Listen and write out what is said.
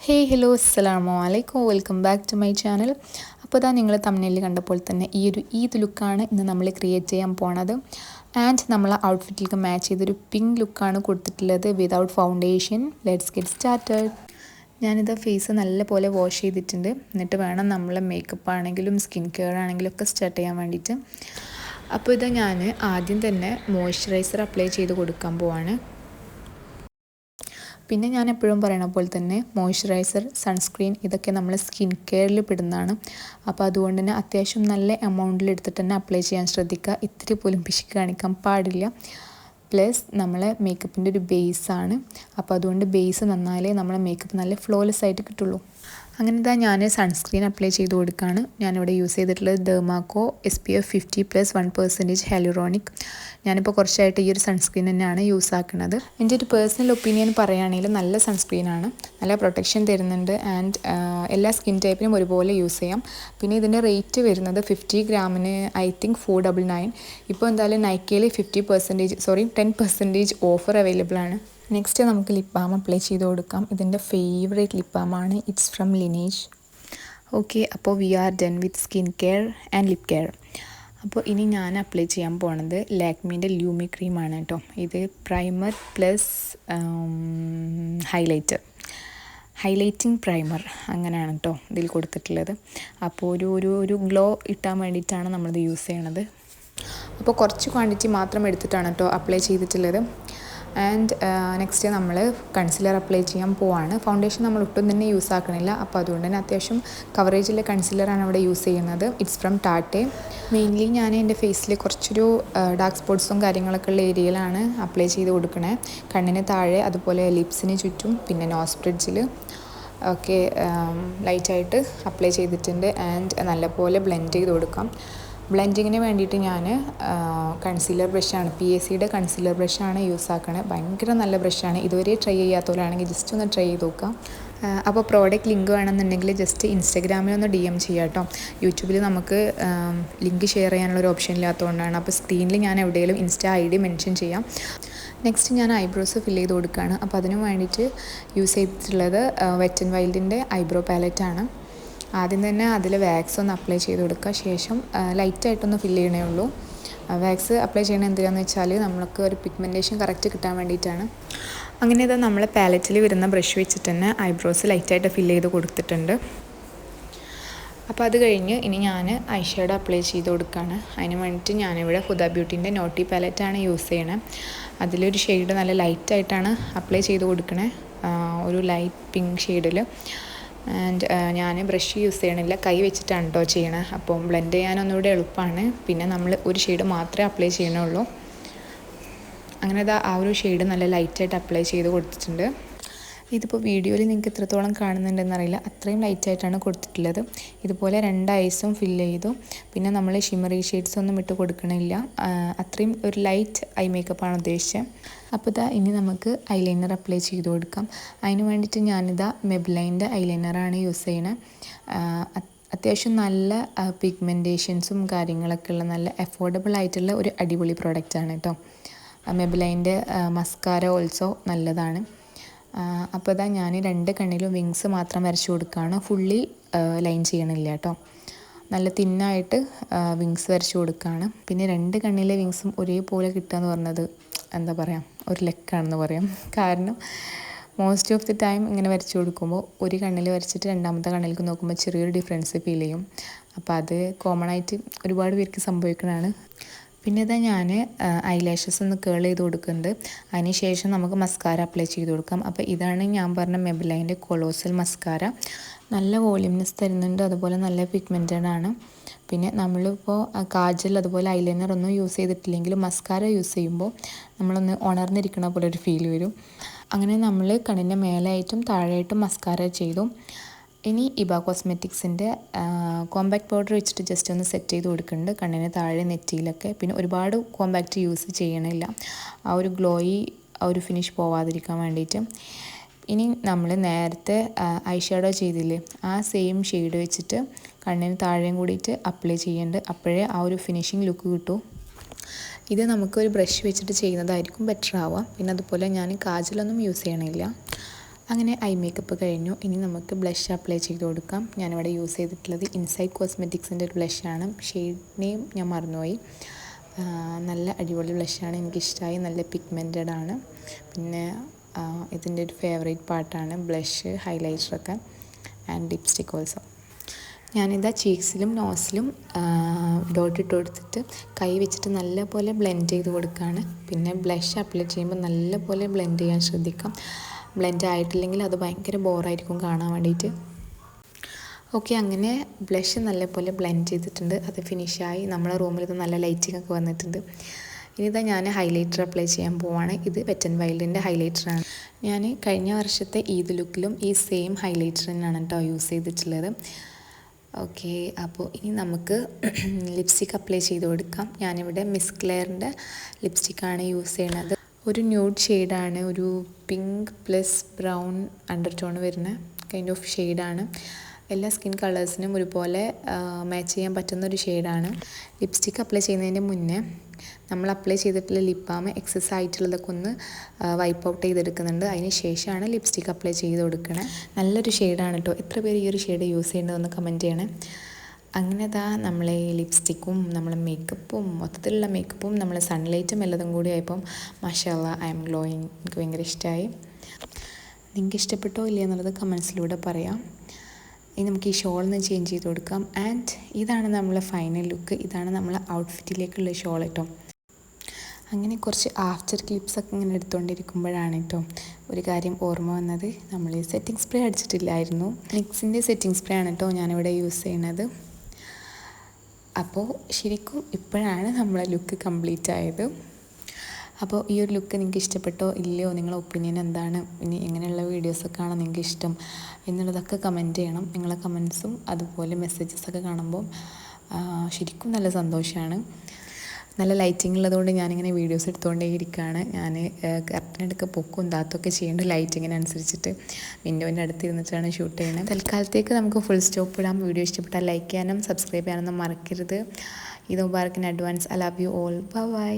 Hello അസ്സലാമു അലൈക്കും, welcome back to my channel. അപ്പോൾ ഇതാ നിങ്ങൾ തമ്മിലിൽ കണ്ടപ്പോൾ തന്നെ ഈ ഒരു ഈദ് ലുക്കാണ് ഇന്ന് നമ്മൾ ക്രിയേറ്റ് ചെയ്യാൻ പോണത്. ആൻഡ് നമ്മൾ ഔട്ട്ഫിറ്റിലേക്ക് മാച്ച് ചെയ്തൊരു പിങ്ക് ലുക്കാണ് കൊടുത്തിട്ടുള്ളത് without foundation. Let's get started. ഞാനിത് ഫേസ് നല്ലപോലെ വാഷ് ചെയ്തിട്ടുണ്ട്. എന്നിട്ട് വേണം നമ്മൾ മേക്കപ്പ് ആണെങ്കിലും സ്കിൻ കെയർ ആണെങ്കിലും ഒക്കെ സ്റ്റാർട്ട് ചെയ്യാൻ വേണ്ടിയിട്ട്. അപ്പോൾ ഇത് ഞാൻ ആദ്യം തന്നെ മോയ്സ്ചറൈസർ അപ്ലൈ ചെയ്ത് കൊടുക്കാൻ പോവാണ്. പിന്നെ ഞാൻ എപ്പോഴും പറയണ പോലെ തന്നെ മോയ്സ്ചറൈസർ, സൺസ്ക്രീൻ ഇതൊക്കെ നമ്മൾ സ്കിൻ കെയറിൽ പെടുന്നതാണ്. അപ്പോൾ അതുകൊണ്ട് തന്നെ അത്യാവശ്യം നല്ല എമൗണ്ടിൽ എടുത്തിട്ട് തന്നെ അപ്ലൈ ചെയ്യാൻ ശ്രദ്ധിക്കുക. ഇത്തിരി പോലും പിശുക്ക് കാണിക്കാൻ പാടില്ല. പ്ലസ് നമ്മൾ മേക്കപ്പിൻ്റെ ഒരു ബേസാണ്. അപ്പോൾ അതുകൊണ്ട് ബേസ് നന്നാലേ നമ്മളെ മേക്കപ്പ് നല്ല ഫ്ലോലെസ് ആയിട്ട് കിട്ടുള്ളൂ. അങ്ങനെ ഇതാ ഞാൻ സൺസ്ക്രീൻ അപ്ലൈ ചെയ്ത് കൊടുക്കുകയാണ്. ഞാനിവിടെ യൂസ് ചെയ്തിട്ടുള്ളത് ഡെർമാക്കോ SPF 50+ 1% ഹ്യാലുറോണിക്. ഞാനിപ്പോൾ കുറച്ചായിട്ട് ഈ ഒരു സൺസ്ക്രീൻ തന്നെയാണ് യൂസ് ആക്കുന്നത്. എൻ്റെ ഒരു പേഴ്സണൽ ഒപ്പീനിയൻ പറയുകയാണെങ്കിൽ നല്ല സൺസ്ക്രീനാണ്, നല്ല പ്രൊട്ടക്ഷൻ തരുന്നുണ്ട്. ആൻഡ് എല്ലാ സ്കിൻ ടൈപ്പിനും ഒരുപോലെ യൂസ് ചെയ്യാം. പിന്നെ ഇതിൻ്റെ റേറ്റ് വരുന്നത് 50 ഗ്രാമിന് I think 499. ഇപ്പോൾ എന്തായാലും നൈക്കയിൽ 10% ഓഫർ അവൈലബിൾ ആണ്. നെക്സ്റ്റ് നമുക്ക് ലിപ് ബാം അപ്ലൈ ചെയ്ത് കൊടുക്കാം. ഇതിൻ്റെ ഫേവറേറ്റ് ലിപ് ബാമാണ്. It's from Lineage. ഓക്കെ, അപ്പോൾ we are done with skin care and lip care. അപ്പോൾ ഇനി ഞാൻ അപ്ലൈ ചെയ്യാൻ പോണത് ലാക്മീൻ്റെ ലൂമി ക്രീമാണ് കേട്ടോ. ഇത് പ്രൈമർ പ്ലസ് ഹൈലൈറ്റിംഗ് പ്രൈമർ അങ്ങനെയാണ് കേട്ടോ ഇതിൽ കൊടുത്തിട്ടുള്ളത്. അപ്പോൾ ഒരു ഗ്ലോ ഇട്ടാൻ വേണ്ടിയിട്ടാണ് നമ്മളിത് യൂസ് ചെയ്യണത്. അപ്പോൾ കുറച്ച് ക്വാണ്ടിറ്റി മാത്രം എടുത്തിട്ടാണ് കേട്ടോ അപ്ലൈ ചെയ്തിട്ടുള്ളത്. ആൻഡ് നെക്സ്റ്റ് നമ്മൾ കൺസീലർ അപ്ലൈ ചെയ്യാൻ പോവാണ്. ഫൗണ്ടേഷൻ നമ്മൾ ഒട്ടും തന്നെ യൂസ് ആക്കണില്ല. അപ്പോൾ അതുകൊണ്ട് തന്നെ അത്യാവശ്യം കവറേജിലെ കൺസീലറാണ് ഇവിടെ യൂസ് ചെയ്യുന്നത്. It's from ടാറ്റെ. മെയിൻലി ഞാൻ എൻ്റെ ഫേസിൽ കുറച്ചൊരു ഡാർക്ക് സ്പോട്ട്സും കാര്യങ്ങളൊക്കെ ഉള്ള ഏരിയയിലാണ് അപ്ലൈ ചെയ്ത് കൊടുക്കണേ. കണ്ണിന് താഴെ, അതുപോലെ ലിപ്സിന് ചുറ്റും, പിന്നെ നോസ് ബ്രിഡ്ജിൽ ഒക്കെ ലൈറ്റായിട്ട് അപ്ലൈ ചെയ്തിട്ടുണ്ട്. ആൻഡ് നല്ലപോലെ ബ്ലെൻഡ് ചെയ്ത് കൊടുക്കാം. ബ്ലെൻഡിങ്ങിന് വേണ്ടിയിട്ട് ഞാൻ കൺസീലർ ബ്രഷാണ്, PACയുടെ കൺസീലർ ബ്രഷാണ് യൂസ് ആക്കണത്. ഭയങ്കര നല്ല ബ്രഷാണ്. ഇതുവരെ ട്രൈ ചെയ്യാത്തവരാണെങ്കിൽ ജസ്റ്റ് ഒന്ന് ട്രൈ ചെയ്ത് നോക്കാം. അപ്പോൾ പ്രോഡക്റ്റ് ലിങ്ക് വേണമെന്നുണ്ടെങ്കിൽ ജസ്റ്റ് ഇൻസ്റ്റാഗ്രാമിൽ ഒന്ന് DM ചെയ്യാം കേട്ടോ. യൂട്യൂബിൽ നമുക്ക് ലിങ്ക് ഷെയർ ചെയ്യാനുള്ളൊരു ഓപ്ഷൻ ഇല്ലാത്തതുകൊണ്ടാണ്. അപ്പോൾ സ്ക്രീനിൽ ഞാൻ എവിടെയെങ്കിലും ഇൻസ്റ്റാ ID മെൻഷൻ ചെയ്യാം. നെക്സ്റ്റ് ഞാൻ ഐബ്രോസ് ഫില്ല് ചെയ്ത് കൊടുക്കുകയാണ്. അപ്പോൾ അതിന് വേണ്ടിയിട്ട് യൂസ് ചെയ്തിട്ടുള്ളത് വെറ്റ് ആൻഡ് വൈൽഡിൻ്റെ ഐബ്രോ പാലറ്റാണ്. ആദ്യം തന്നെ അതിൽ വാക്സ് ഒന്ന് അപ്ലൈ ചെയ്ത് കൊടുക്കുക. ശേഷം ലൈറ്റായിട്ടൊന്ന് ഫില്ല് ചെയ്യണേ ഉള്ളൂ. വാക്സ് അപ്ലൈ ചെയ്യണത് എന്തിനാണെന്ന് വെച്ചാൽ നമ്മൾക്ക് ഒരു പിഗ്മെൻറ്റേഷൻ കറക്റ്റ് കിട്ടാൻ വേണ്ടിയിട്ടാണ്. അങ്ങനെ ഇത് നമ്മൾ പാലറ്റിൽ വരുന്ന ബ്രഷ് വെച്ചിട്ട് തന്നെ ഐബ്രോസ് ലൈറ്റായിട്ട് ഫില്ല് ചെയ്ത് കൊടുത്തിട്ടുണ്ട്. അപ്പോൾ അത് കഴിഞ്ഞ് ഇനി ഞാൻ ഐ ഷാഡോ അപ്ലൈ ചെയ്ത് കൊടുക്കുകയാണ്. അതിന് വേണ്ടിയിട്ട് ഞാനിവിടെ ഹുദ ബ്യൂട്ടീൻ്റെ നോട്ടി പാലറ്റാണ് യൂസ് ചെയ്യണത്. അതിലൊരു ഷെയ്ഡ് നല്ല ലൈറ്റായിട്ടാണ് അപ്ലൈ ചെയ്ത് കൊടുക്കണേ, ഒരു ലൈറ്റ് പിങ്ക് ഷെയ്ഡിൽ. ആൻഡ് ഞാൻ ബ്രഷ് യൂസ് ചെയ്യണില്ല, കൈ വെച്ചിട്ടാണ് കേട്ടോ ചെയ്യണത്. അപ്പം ബ്ലെൻഡ് ചെയ്യാനൊന്നുകൂടെ എളുപ്പമാണ്. പിന്നെ നമ്മൾ ഒരു ഷെയ്ഡ് മാത്രമേ അപ്ലൈ ചെയ്യണുള്ളൂ. അങ്ങനെ ആ ഒരു ഷെയ്ഡ് നല്ല ലൈറ്റായിട്ട് അപ്ലൈ ചെയ്ത് കൊടുത്തിട്ടുണ്ട്. ഇതിപ്പോൾ വീഡിയോയിൽ നിങ്ങൾക്ക് എത്രത്തോളം കാണുന്നുണ്ടെന്നറിയില്ല, അത്രയും ലൈറ്റായിട്ടാണ് കൊടുത്തിട്ടുള്ളത്. ഇതുപോലെ 2 ഐസും ഫില്ല് ചെയ്തു. പിന്നെ നമ്മൾ ഷിമറി ഷെയ്ഡ്സ് ഒന്നും ഇട്ട് കൊടുക്കണില്ല. അത്രയും ഒരു ലൈറ്റ് ഐ മേക്കപ്പാണ് ഉദ്ദേശിച്ചത്. അപ്പോൾ ഇനി നമുക്ക് ഐലൈനർ അപ്ലൈ ചെയ്ത് കൊടുക്കാം. അതിന് വേണ്ടിയിട്ട് ഞാനിതാ മെബ്ലൈൻ്റെ ഐലൈനറാണ് യൂസ് ചെയ്യണത്. അത്യാവശ്യം നല്ല പിഗ്മെൻറ്റേഷൻസും കാര്യങ്ങളൊക്കെ ഉള്ള നല്ല അഫോർഡബിൾ ആയിട്ടുള്ള ഒരു അടിപൊളി പ്രോഡക്റ്റാണ് കേട്ടോ. മെബ്ലൈൻ്റെ മസ്കാര ഓൾസോ നല്ലതാണ്. അപ്പോൾ ഞാൻ 2 കണ്ണിലും വിങ്സ് മാത്രം വരച്ച് കൊടുക്കുകയാണ്. ഫുള്ളി ലൈൻ ചെയ്യണില്ല കേട്ടോ. നല്ല തിന്നായിട്ട് വിങ്സ് വരച്ച് കൊടുക്കുകയാണ്. പിന്നെ 2 കണ്ണിലെ വിങ്സും ഒരേപോലെ കിട്ടുക എന്ന് പറഞ്ഞത് എന്താ പറയുക, ഒരു ലക്കാണെന്ന് പറയാം. കാരണം മോസ്റ്റ് ഓഫ് ദി ടൈം ഇങ്ങനെ വരച്ച് കൊടുക്കുമ്പോൾ ഒരു കണ്ണിൽ വരച്ചിട്ട് രണ്ടാമത്തെ കണ്ണിലേക്ക് നോക്കുമ്പോൾ ചെറിയൊരു ഡിഫറൻസ് ഫീൽ ചെയ്യും. അപ്പോൾ അത് കോമൺ ആയിട്ട് ഒരുപാട് പേർക്ക് സംഭവിക്കുന്നതാണ്. പിന്നെ ഞാൻ ഐലാഷസ് ഒന്ന് കേൾ ചെയ്ത് കൊടുക്കുന്നുണ്ട്. അതിന് ശേഷം നമുക്ക് മസ്കാര അപ്ലൈ ചെയ്ത് കൊടുക്കാം. അപ്പോൾ ഇതാണ് ഞാൻ പറഞ്ഞ മെബ്ലൈൻ്റെ കൊളോസൽ മസ്കാര. നല്ല വോളിയൂംനെസ് തരുന്നുണ്ട്, അതുപോലെ നല്ല പിഗ്മെൻറ്റഡ് ആണ്. പിന്നെ നമ്മളിപ്പോൾ കാജൽ അതുപോലെ ഐലൈനർ ഒന്നും യൂസ് ചെയ്തിട്ടില്ലെങ്കിലും മസ്കാര യൂസ് ചെയ്യുമ്പോൾ നമ്മളൊന്ന് ഉണർന്നിരിക്കണ പോലെ ഒരു ഫീൽ വരും. അങ്ങനെ നമ്മൾ കണ്ണിൻ്റെ മേലായിട്ടും താഴെയായിട്ടും മസ്കാര ചെയ്തു. ഇനി ഇബ കോസ്മെറ്റിക്സിൻ്റെ കോമ്പാക്ട് പൗഡർ വെച്ചിട്ട് ജസ്റ്റ് ഒന്ന് സെറ്റ് ചെയ്ത് കൊടുക്കുന്നുണ്ട് കണ്ണിന് താഴെ, നെറ്റിയിലൊക്കെ. പിന്നെ ഒരുപാട് കോമ്പാക്റ്റ് യൂസ് ചെയ്യണില്ല, ആ ഒരു ഗ്ലോയി ആ ഒരു ഫിനിഷ് പോവാതിരിക്കാൻ വേണ്ടിയിട്ട്. ഇനി നമ്മൾ നേരത്തെ ഐ ഷാഡോ ചെയ്തില്ലേ, ആ സെയിം ഷെയ്ഡ് വെച്ചിട്ട് കണ്ണിന് താഴെയും കൂടിയിട്ട് അപ്ലൈ ചെയ്യുന്നുണ്ട്. അപ്പോഴേ ആ ഒരു ഫിനിഷിങ് ലുക്ക് കിട്ടൂ. ഇത് നമുക്കൊരു ബ്രഷ് വെച്ചിട്ട് ചെയ്യുന്നതായിരിക്കും ബെറ്റർ ആവുക. പിന്നെ അതുപോലെ ഞാൻ കാജലൊന്നും യൂസ് ചെയ്യണില്ല. അങ്ങനെ ഐ മേക്കപ്പ് കഴിഞ്ഞു. ഇനി നമുക്ക് ബ്ലഷ് അപ്ലൈ ചെയ്ത് കൊടുക്കാം. ഞാനിവിടെ യൂസ് ചെയ്തിട്ടുള്ളത് ഇൻസൈഡ് കോസ്മെറ്റിക്സിൻ്റെ ഒരു ബ്ലഷാണ്. ഷെയ്ഡ് നെയിം ഞാൻ മറന്നുപോയി. നല്ല അടിപൊളി ബ്ലഷാണ്, എനിക്കിഷ്ടമായി. നല്ല പിഗ്മെൻറ്റഡ് ആണ്. പിന്നെ ഇതിൻ്റെ ഒരു ഫേവറേറ്റ് പാർട്ടാണ് ബ്ലഷ്, ഹൈലൈറ്ററൊക്കെ ആൻഡ് ലിപ്സ്റ്റിക് ഓൾസോ. ഞാനിതാ ചീക്സിലും നോസിലും ഡോട്ട് ഇട്ട് കൊടുത്തിട്ട് കൈ വെച്ചിട്ട് നല്ലപോലെ ബ്ലെൻഡ് ചെയ്ത് കൊടുക്കുകയാണ്. പിന്നെ ബ്ലഷ് അപ്ലൈ ചെയ്യുമ്പോൾ നല്ലപോലെ ബ്ലെൻഡ് ചെയ്യാൻ ശ്രദ്ധിക്കാം. ബ്ലെൻഡ് ആയിട്ടില്ലെങ്കിൽ അത് ഭയങ്കര ബോറായിരിക്കും കാണാൻ വേണ്ടിയിട്ട്. ഓക്കെ, അങ്ങനെ ബ്ലഷ് നല്ലപോലെ ബ്ലെൻഡ് ചെയ്തിട്ടുണ്ട്. അത് ഫിനിഷായി. നമ്മളെ റൂമിൽ ഇത് നല്ല ലൈറ്റിംഗ് ഒക്കെ വന്നിട്ടുണ്ട്. ഇനിതാ ഞാൻ ഹൈലൈറ്റർ അപ്ലൈ ചെയ്യാൻ പോവാണ്. ഇത് വെറ്റ് ആൻഡ് വൈൽഡിൻ്റെ ഹൈലൈറ്ററാണ്. ഞാൻ കഴിഞ്ഞ വർഷത്തെ ഈദ് ലുക്കിലും ഈ സെയിം ഹൈലൈറ്റർ തന്നെയാണ് കേട്ടോ യൂസ് ചെയ്തിട്ടുള്ളത്. ഓക്കെ, അപ്പോൾ ഇനി നമുക്ക് ലിപ്സ്റ്റിക് അപ്ലൈ ചെയ്ത് കൊടുക്കാം. ഞാനിവിടെ മിസ് ക്ലെയറിൻ്റെ ലിപ്സ്റ്റിക്കാണ് യൂസ് ചെയ്യണത്. ഒരു ന്യൂഡ് ഷെയ്ഡാണ്, ഒരു pink plus brown under tone വരുന്ന കൈൻഡ് ഓഫ് ഷെയ്ഡാണ്. എല്ലാ സ്കിൻ കളേഴ്സിനും ഒരുപോലെ മാച്ച് ചെയ്യാൻ പറ്റുന്ന ഒരു ഷെയ്ഡാണ്. ലിപ്സ്റ്റിക്ക് അപ്ലൈ ചെയ്യുന്നതിന് മുന്നേ നമ്മൾ അപ്ലൈ ചെയ്തിട്ടുള്ള ലിപ് ബാം എക്സസ് ആയിട്ടുള്ളതൊക്കെ ഒന്ന് വൈപ്പ് ഔട്ട് ചെയ്തെടുക്കുന്നുണ്ട്. അതിന് ശേഷമാണ് ലിപ്സ്റ്റിക്ക് അപ്ലൈ ചെയ്ത് കൊടുക്കണേ. നല്ലൊരു ഷെയ്ഡാണ് കേട്ടോ. എത്ര പേര് ഈ ഒരു ഷെയ്ഡ് യൂസ് ചെയ്യേണ്ടതെന്ന് കമൻറ്റ് ചെയ്യണേ. അങ്ങനെ നമ്മളെ ലിപ്സ്റ്റിക്കും നമ്മളെ മേക്കപ്പും മൊത്തത്തിലുള്ള മേക്കപ്പും നമ്മളെ സൺലൈറ്റും എല്ലതും കൂടി ആയപ്പം മാഷാഅല്ലാ ഐ എം ഗ്ലോയിങ്. എനിക്ക് ഭയങ്കര ഇഷ്ടമായി. നിങ്ങൾക്ക് ഇഷ്ടപ്പെട്ടോ ഇല്ല എന്നുള്ളത് കമൻസിലൂടെ പറയാം. ഇനി നമുക്ക് ഈ ഷോളൊന്ന് ചേഞ്ച് ചെയ്ത് കൊടുക്കാം. ആൻഡ് ഇതാണ് നമ്മളെ ഫൈനൽ ലുക്ക്. ഇതാണ് നമ്മളെ ഔട്ട്ഫിറ്റിലേക്കുള്ള ഷോൾ കേട്ടോ. അങ്ങനെ കുറച്ച് ആഫ്റ്റർ ക്ലിപ്സൊക്കെ ഇങ്ങനെ എടുത്തുകൊണ്ടിരിക്കുമ്പോഴാണ് കേട്ടോ ഒരു കാര്യം ഓർമ്മ വന്നത്. നമ്മൾ സെറ്റിംഗ് സ്പ്രേ അടിച്ചിട്ടില്ലായിരുന്നു. നിക്സിൻ്റെ സെറ്റിംഗ് സ്പ്രേ ആണ് കേട്ടോ ഞാനിവിടെ യൂസ് ചെയ്യുന്നത്. അപ്പോൾ ശരിക്കും ഇപ്പോഴാണ് നമ്മളെ ലുക്ക് കംപ്ലീറ്റ് ആയത്. അപ്പോൾ ഈ ഒരു ലുക്ക് നിങ്ങൾക്ക് ഇഷ്ടപ്പെട്ടോ ഇല്ലയോ, നിങ്ങളെ ഒപ്പീനിയൻ എന്താണ്, ഇനി എങ്ങനെയുള്ള വീഡിയോസൊക്കെ ആണ് നിങ്ങൾക്ക് ഇഷ്ടം എന്നുള്ളതൊക്കെ കമൻറ്റ് ചെയ്യണം. നിങ്ങളെ കമൻസും അതുപോലെ മെസ്സേജസൊക്കെ കാണുമ്പോൾ ശരിക്കും നല്ല സന്തോഷമാണ്. നല്ല ലൈറ്റിംഗ് ഉള്ളതുകൊണ്ട് ഞാനിങ്ങനെ വീഡിയോസ് എടുത്തുകൊണ്ടേ ഇരിക്കുകയാണ്. ഞാൻ കറക്റ്റിനടുക്ക് പൊക്കും താത്തൊക്കെ ചെയ്യേണ്ട ലൈറ്റിങ്ങിനനുസരിച്ചിട്ട് വിൻഡോൻ്റെ അടുത്ത് ഇരുന്നിട്ടാണ് ഷൂട്ട് ചെയ്യുന്നത്. തൽക്കാലത്തേക്ക് നമുക്ക് ഫുൾ സ്റ്റോപ്പ് ഇടാം. വീഡിയോ ഇഷ്ടപ്പെട്ടാൽ ലൈക്ക് ചെയ്യാനും സബ്സ്ക്രൈബ് ചെയ്യാനൊന്നും മറക്കരുത്. ഈദ് മുബാറക് in advance. I love you all. By.